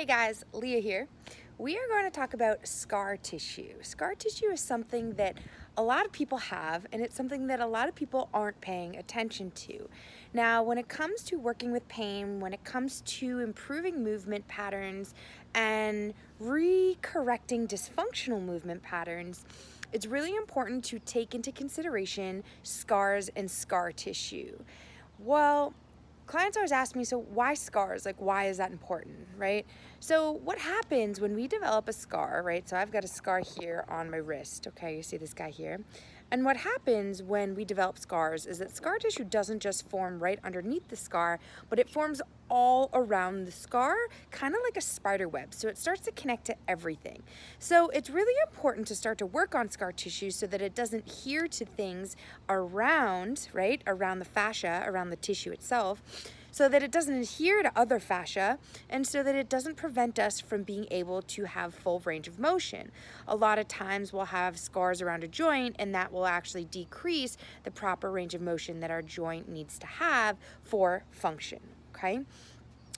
Hey guys, Leah here. We are going to talk about scar tissue. Scar tissue is something that a lot of people have, and it's something that a lot of people aren't paying attention to. Now, when it comes to working with pain, when it comes to improving movement patterns and re-correcting dysfunctional movement patterns, it's really important to take into consideration scars and scar tissue. Well, clients always ask me, so why scars? Like, why is that important, right? So what happens when we develop a scar, right? So I've got a scar here on my wrist, okay? You see this guy here. And what happens when we develop scars is that scar tissue doesn't just form right underneath the scar, but it forms all around the scar, kind of like a spider web. So it starts to connect to everything. So it's really important to start to work on scar tissue so that it doesn't adhere to things around, right? Around the fascia, around the tissue itself, so that it doesn't adhere to other fascia, and so that it doesn't prevent us from being able to have full range of motion. A lot of times we'll have scars around a joint, and that will actually decrease the proper range of motion that our joint needs to have for function, okay?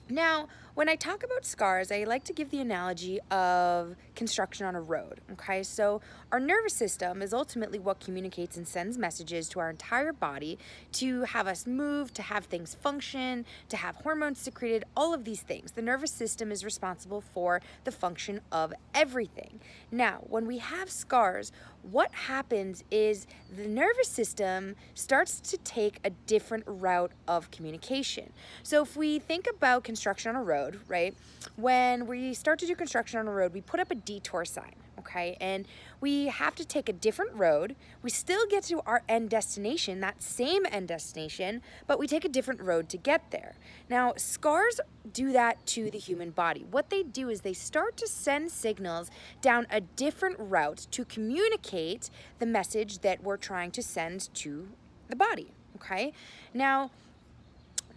Now, when I talk about scars, I like to give the analogy of construction on a road, okay? So our nervous system is ultimately what communicates and sends messages to our entire body to have us move, to have things function, to have hormones secreted, all of these things. The nervous system is responsible for the function of everything. Now, when we have scars, what happens is the nervous system starts to take a different route of communication. So if we think about construction on a road, right? When we start to do construction on a road, we put up a detour sign, okay? And we have to take a different road. We still get to our end destination, that same end destination, but we take a different road to get there. Now, scars do that to the human body. What they do is they start to send signals down a different route to communicate the message that we're trying to send to the body, okay? Now,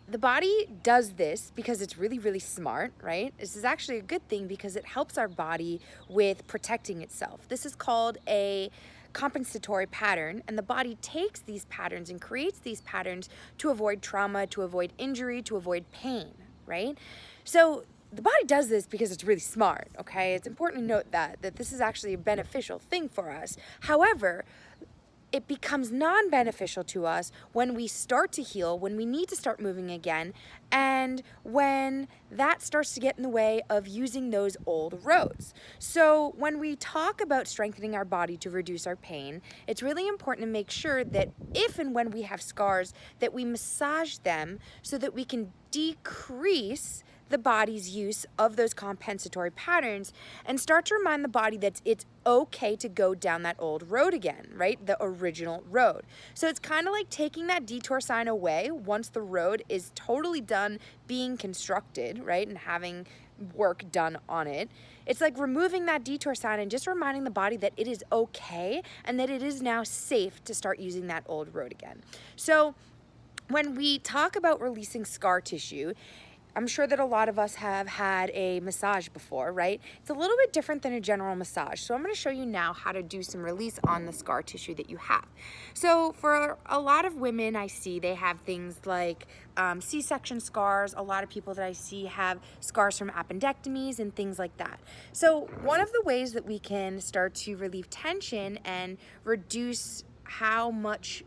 the body does this because it's really, really smart, right? This is actually a good thing because it helps our body with protecting itself. This is called a compensatory pattern, and the body takes these patterns and creates these patterns to avoid trauma, to avoid injury, to avoid pain, right? So the body does this because it's really smart, okay? It's important to note that this is actually a beneficial thing for us. However, it becomes non-beneficial to us when we start to heal, when we need to start moving again, and when that starts to get in the way of using those old roads. So when we talk about strengthening our body to reduce our pain, it's really important to make sure that if and when we have scars, that we massage them so that we can decrease the body's use of those compensatory patterns and start to remind the body that it's okay to go down that old road again, right? The original road. So it's kind of like taking that detour sign away once the road is totally done being constructed, right? And having work done on it. It's like removing that detour sign and just reminding the body that it is okay and that it is now safe to start using that old road again. So when we talk about releasing scar tissue, I'm sure that a lot of us have had a massage before, right? It's a little bit different than a general massage. So I'm going to show you now how to do some release on the scar tissue that you have. So for a lot of women I see, they have things like C-section scars. A lot of people that I see have scars from appendectomies and things like that. So one of the ways that we can start to relieve tension and reduce how much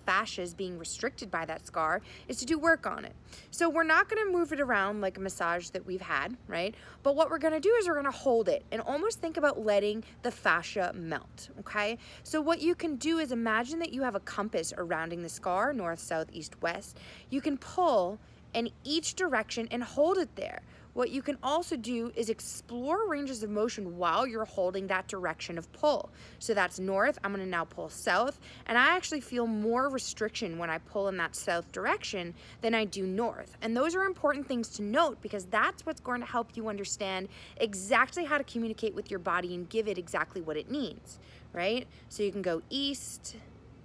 fascia is being restricted by that scar is to do work on it. So we're not going to move it around like a massage that we've had, right? But what we're going to do is we're going to hold it and almost think about letting the fascia melt, okay? So what you can do is imagine that you have a compass surrounding the scar, north, south, east, west. You can pull in each direction and hold it there. What you can also do is explore ranges of motion while you're holding that direction of pull. So that's north, I'm gonna now pull south, and I actually feel more restriction when I pull in that south direction than I do north. And those are important things to note because that's what's going to help you understand exactly how to communicate with your body and give it exactly what it needs, right? So you can go east,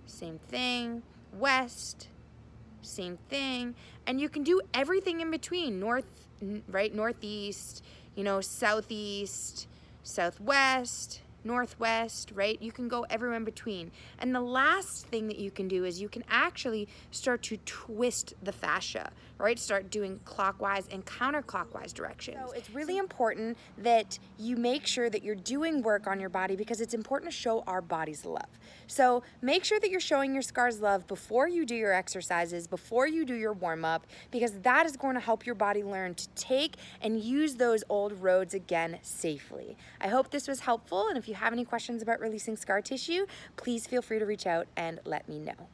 same thing, west, same thing, and you can do everything in between, north, right, northeast, southeast, southwest, northwest, right? You can go everywhere in between. And the last thing that you can do is you can actually start to twist the fascia, right? Start doing clockwise and counterclockwise directions. So it's really important that you make sure that you're doing work on your body because it's important to show our bodies love. So make sure that you're showing your scars love before you do your exercises, before you do your warm-up, because that is going to help your body learn to take and use those old roads again safely. I hope this was helpful, and if you have any questions about releasing scar tissue, please feel free to reach out and let me know.